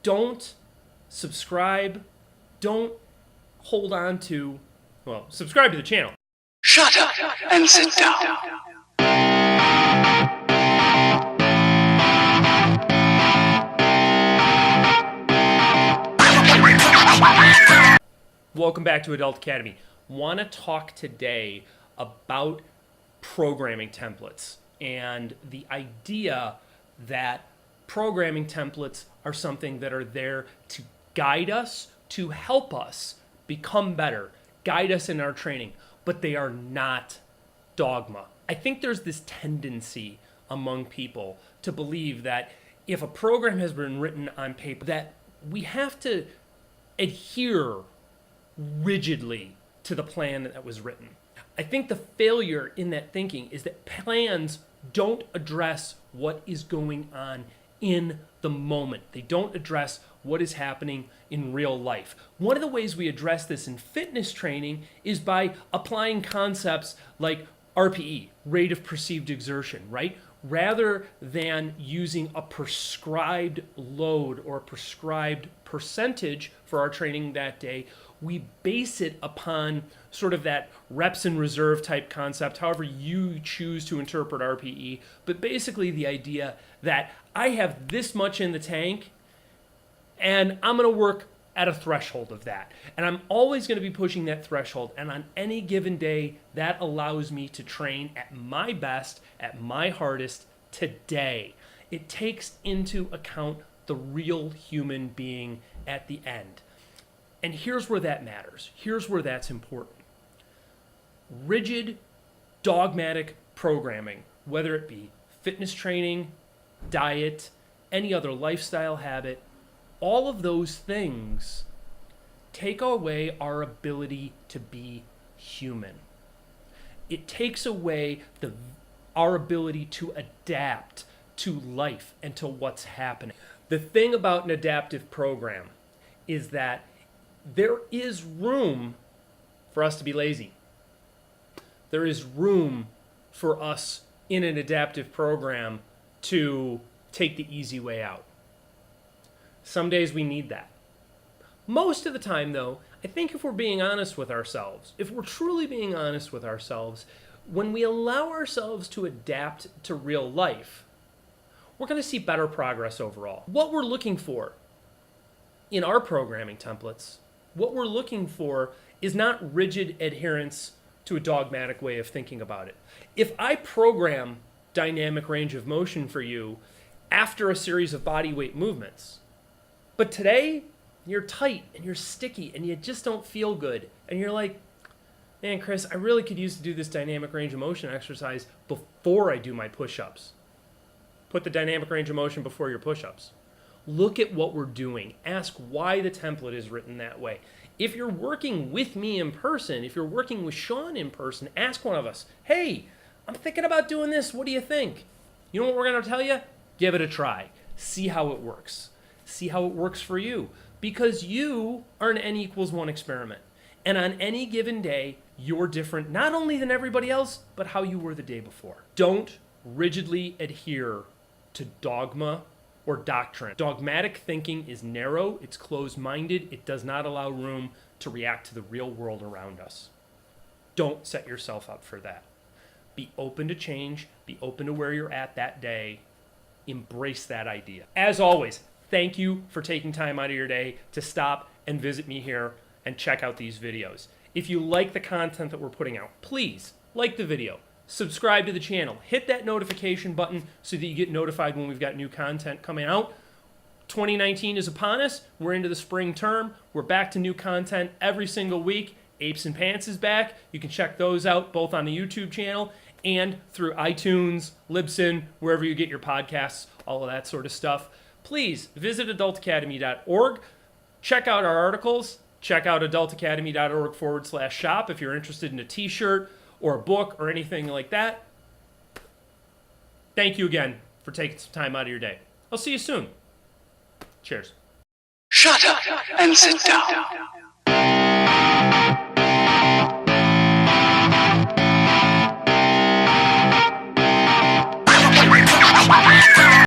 Don't subscribe. Don't hold on to, well, subscribe to the channel. Shut up and sit down. Welcome back to Adult Academy. Want to talk today about programming templates and the idea that programming templates are something that are there to guide us, to help us become better, guide us in our training, but they are not dogma. I think there's this tendency among people to believe that if a program has been written on paper, that we have to adhere rigidly to the plan that was written. I think the failure in that thinking is that plans don't address what is going on in the moment. They don't address what is happening in real life. One of the ways we address this in fitness training is by applying concepts like RPE, rate of perceived exertion, right? Rather than using a prescribed load or a prescribed percentage for our training that day, we base it upon sort of that reps in reserve type concept, however you choose to interpret RPE, but basically the idea that I have this much in the tank and I'm going to work at a threshold of that. And I'm always going to be pushing that threshold. And on any given day, that allows me to train at my best, at my hardest today. It takes into account the real human being at the end. And here's where that matters. Here's where that's important. Rigid, dogmatic programming, whether it be fitness training, diet, any other lifestyle habit, all of those things take away our ability to be human. It takes away our ability to adapt to life and to what's happening. The thing about an adaptive program is that there is room for us to be lazy. There is room for us in an adaptive program to take the easy way out. Some days we need that. Most of the time, though, I think if we're being honest with ourselves, if we're truly being honest with ourselves, when we allow ourselves to adapt to real life, we're going to see better progress overall. What we're looking for in our programming templates, what we're looking for is not rigid adherence to a dogmatic way of thinking about it. If I program dynamic range of motion for you after a series of body weight movements, but today you're tight and you're sticky and you just don't feel good, and you're like, man, Chris, I really could use to do this dynamic range of motion exercise before I do my push-ups. Put the dynamic range of motion before your push-ups. Look at what we're doing. Ask why the template is written that way. If you're working with me in person, if you're working with Sean in person, ask one of us, hey, I'm thinking about doing this. What do you think? You know what we're going to tell you? Give it a try. See how it works. See how it works for you. Because you are an N equals 1 experiment. And on any given day, you're different, not only than everybody else, but how you were the day before. Don't rigidly adhere to dogma or doctrine. Dogmatic thinking is narrow, it's closed-minded, it does not allow room to react to the real world around us. Don't set yourself up for that. Be open to change, be open to where you're at that day, embrace that idea. As always, thank you for taking time out of your day to stop and visit me here and check out these videos. If you like the content that we're putting out, please like the video. Subscribe to the channel. Hit that notification button so that you get notified when we've got new content coming out. 2019 is upon us. We're into the spring term. We're back to new content every single week. Apes and Pants is back. You can check those out both on the YouTube channel and through iTunes, Libsyn, wherever you get your podcasts, all of that sort of stuff. Please visit adultacademy.org. Check out our articles. Check out adultacademy.org/shop if you're interested in a t-shirt or a book or anything like that. Thank you again for taking some time out of your day. I'll see you soon. Cheers. Shut up and sit down.